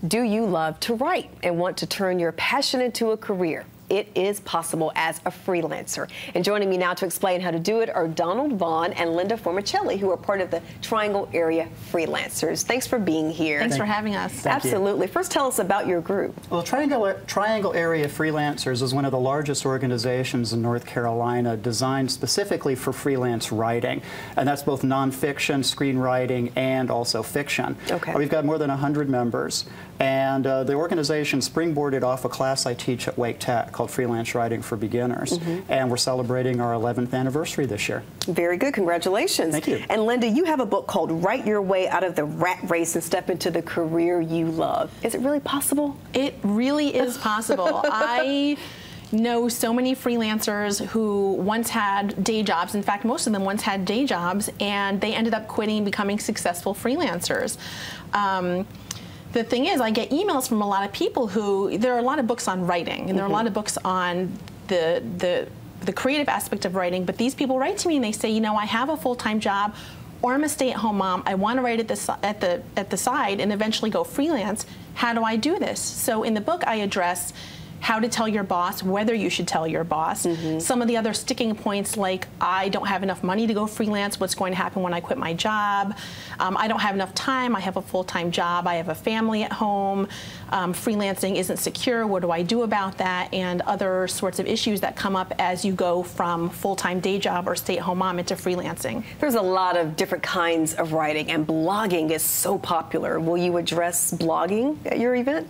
Do you love to write and want to turn your passion into a career? It is possible as a freelancer. And joining me now to explain how to do it are Donald Vaughn and Linda Formicelli, who are part of the Triangle Area Freelancers. Thanks for being here. Thanks for having us. Absolutely. First, tell us about your group. Well, Triangle Area Freelancers is one of the largest organizations in North Carolina designed specifically for freelance writing. And that's both nonfiction, screenwriting, and also fiction. Okay. We've got more than 100 members. And the organization springboarded off a class I teach at Wake Tech called Freelance Writing for Beginners. And we're celebrating our 11th anniversary this year. Very good. Congratulations. Thank you. And Linda, you have a book called Write Your Way Out of the Rat Race and Step into the Career You Love. Is it really possible? It really is possible. I know so many freelancers who once had day jobs. In fact, most of them once had day jobs, and they ended up quitting and becoming successful freelancers. The thing is, I get emails from a lot of people who, there are a lot of books on writing, and there are a lot of books on the creative aspect of writing, but these people write to me and they say, you know, I have a full-time job, or I'm a stay-at-home mom, I want to write at the side and eventually go freelance. How do I do this? So in the book, I address how to tell your boss, whether you should tell your boss. Some of the other sticking points, like I don't have enough money to go freelance, what's going to happen when I quit my job, I don't have enough time, I have a full-time job, I have a family at home, freelancing isn't secure, what do I do about that, and other sorts of issues that come up as you go from full-time day job or stay-at-home mom into freelancing. There's a lot of different kinds of writing, and blogging is so popular. Will you address blogging at your event?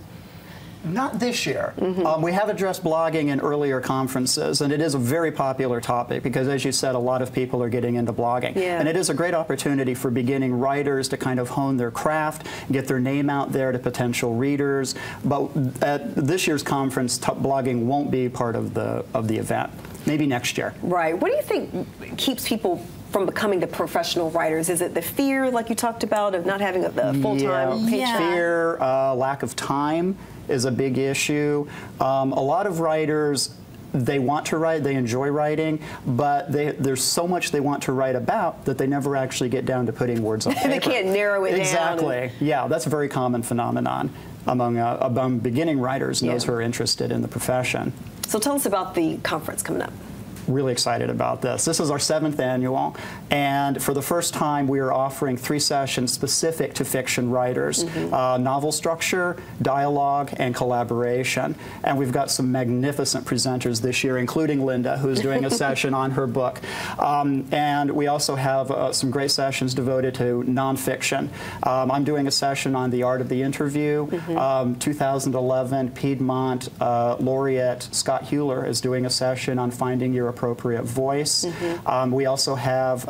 Not this year. We have addressed blogging in earlier conferences, and it is a very popular topic because, as you said, a lot of people are getting into blogging. And it is a great opportunity for beginning writers to kind of hone their craft, get their name out there to potential readers. But at this year's conference, blogging won't be part of the event. Maybe next year. Right. What do you think keeps people from becoming the professional writers? Is it the fear, like you talked about, of not having a full-time paycheck? Fear, lack of time is a big issue. A lot of writers, they want to write, they enjoy writing, but there's so much they want to write about that they never actually get down to putting words on paper. They can't narrow it down. Exactly. Yeah, that's a very common phenomenon among beginning writers and those who are interested in the profession. So tell us about the conference coming up. Really excited about this. This is our 7th annual, and for the first time we are offering 3 sessions specific to fiction writers, novel structure, dialogue, and collaboration. And we've got some magnificent presenters this year, including Linda, who's doing a session on her book. And we also have some great sessions devoted to nonfiction. I'm doing a session on the art of the interview. 2011 Piedmont laureate Scott Hewler is doing a session on finding your appropriate voice. We also have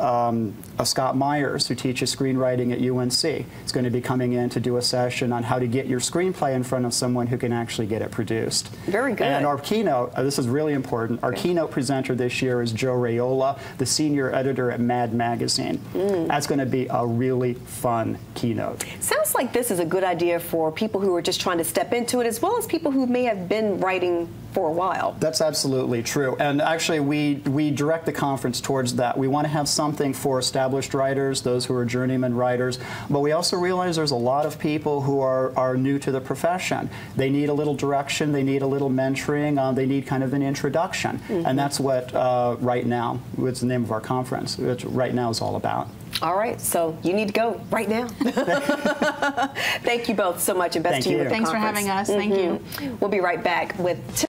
Scott Myers, who teaches screenwriting at UNC. He's going to be coming in to do a session on how to get your screenplay in front of someone who can actually get it produced. Very good. And our keynote, this is really important, our keynote presenter this year is Joe Raiola, the senior editor at Mad Magazine. That's going to be a really fun keynote. Sounds like this is a good idea for people who are just trying to step into it, as well as people who may have been writing for a while. That's absolutely true. And actually, we direct the conference towards that. We want to have something for established writers, those who are journeyman writers, but we also realize there's a lot of people who are new to the profession. They need a little direction, they need a little mentoring, they need kind of an introduction. And that's what Right Now, what's the name of our conference, which Right Now is all about. All right, so you need to go right now. Thank you both so much, and best to you with the Thanks conference. for having us. Thank you. We'll be right back with